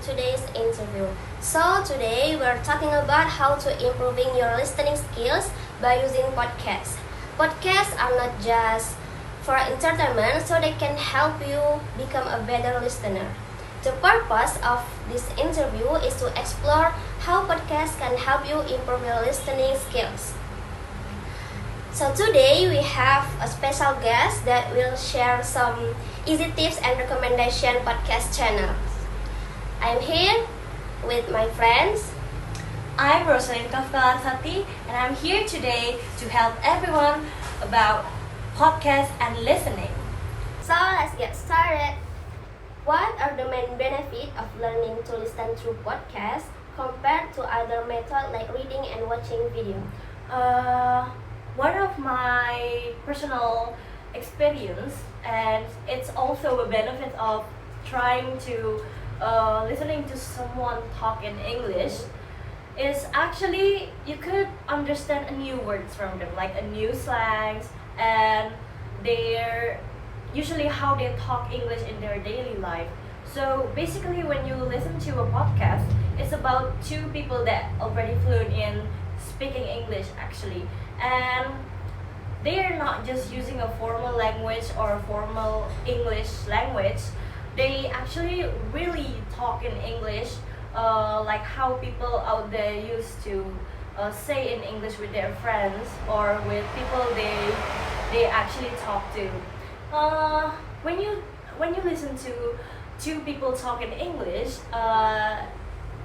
today's interview. So today we're talking about how to improving your listening skills by using podcasts. Podcasts are not just for entertainment, so they can help you become a better listener. The purpose of this interview is to explore how podcasts can help you improve your listening skills. So today we have a special guest that will share some easy tips and recommendation podcast channels. I'm here with my friends. I'm Rosalind Kafkalansati, and I'm here today to help everyone about podcast and listening. So let's get started. What are the main benefits of learning to listen through podcasts compared to other methods like reading and watching video? One of my personal experience, and it's also a benefit of trying to listening to someone talk in English, is actually you could understand a new words from them, like a new slangs, and their usually how they talk English in their daily life. So basically, when you listen to a podcast, it's about two people that already fluent in speaking English actually, and they are not just using a formal language or a formal English language. They actually really talk in English, like how people out there used to say in English with their friends or with people they actually talk to. When you listen to two people talk in English,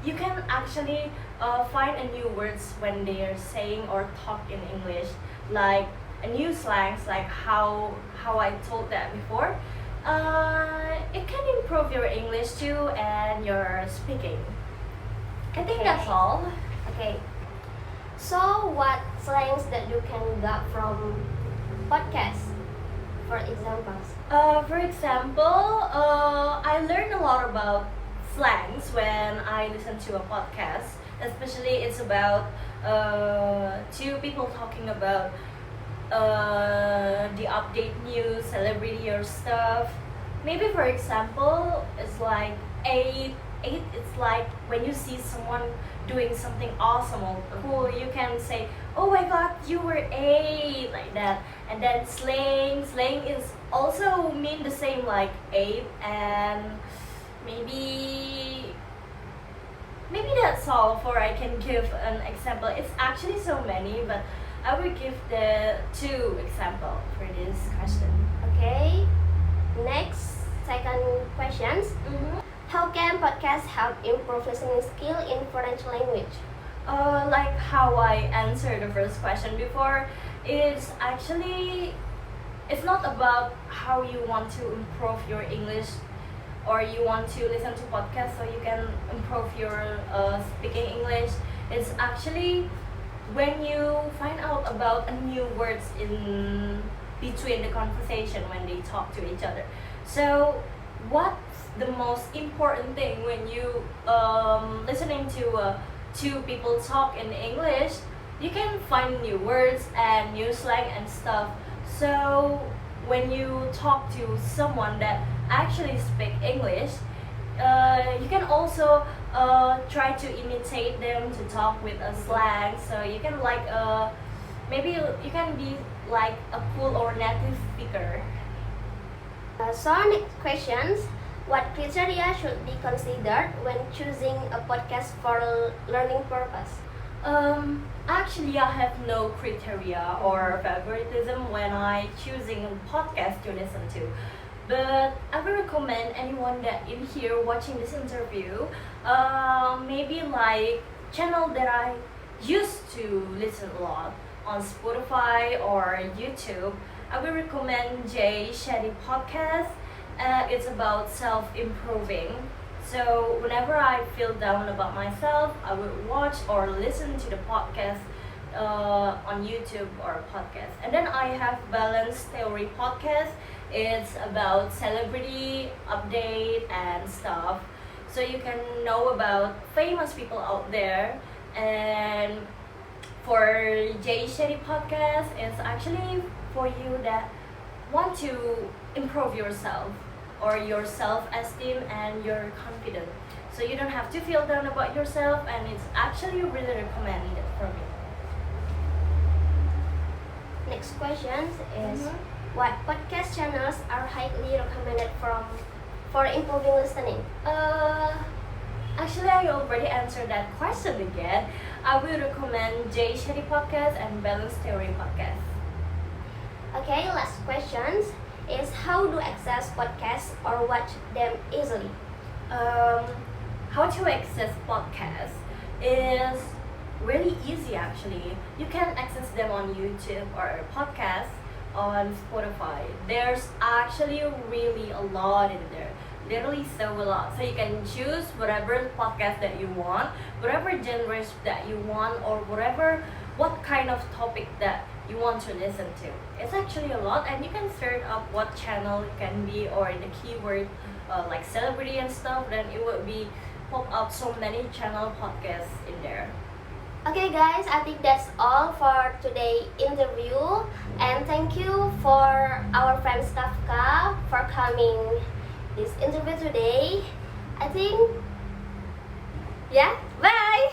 you can actually find a new words when they are saying or talk in English, like a new slangs, like how I told that before. It can improve your English too and your speaking. I think that's all. Okay. So what slangs that you can get from podcasts? For examples. For example, I learned a lot about slangs when I listen to a podcast. Especially, it's about two people talking about the update news, celebrity or stuff. Maybe for example, it's like eight. It's like when you see someone doing something awesome or cool, you can say, "Oh my God, you were eight," like that. And then slang is also mean the same like eight, and maybe that's all. For I can give an example. It's actually so many, but I will give the two example for this question. Okay. Next, second questions. How can podcasts help improve listening skill in French language? Like how I answered the first question before, is actually it's not about how you want to improve your English or you want to listen to podcasts so you can improve your speaking English. It's actually when you find out about a new words in between the conversation when they talk to each other. So what's the most important thing when you listening to two people talk in English? You can find new words and new slang and stuff. So when you talk to someone that actually speak English, you can also try to imitate them to talk with a slang. So you can like maybe you can be like a cool or native speaker. So next questions. What criteria should be considered when choosing a podcast for learning purpose? Actually, I have no criteria or favoritism when I choosing a podcast to listen to. But I will recommend anyone that in here watching this interview, maybe like channel that I used to listen a lot on Spotify or YouTube. I will recommend Jay Shetty podcast. It's about self-improving. So whenever I feel down about myself, I will watch or listen to the podcast on YouTube or podcast. And then I have Balance Theory podcast. It's about celebrity update and stuff. So you can know about famous people out there. And for Jay Shetty podcast, it's actually for you that want to improve yourself or your self-esteem and your confidence. so you don't have to feel down about yourself, and it's actually really recommended for me. Next question is Mhm. what podcast channels are highly recommended for improving listening? Actually, I already answered that question again. I will recommend Jay Shetty podcast and Balance Theory podcast. Okay, last questions is how to access podcasts or watch them easily? How to access podcasts is really easy actually. You can access them on YouTube or podcasts on Spotify. There's actually really a lot in there. Literally so a lot. So you can choose whatever podcast that you want, whatever genres that you want, or what kind of topic that you want to listen to. It's actually a lot, and you can search up what channel it can be, or the keyword like celebrity and stuff. Then it would be pop up so many channel podcasts in there. Okay guys, I think that's all for today interview, and thank you for our friend Stafka for coming this interview today. I think yeah, bye.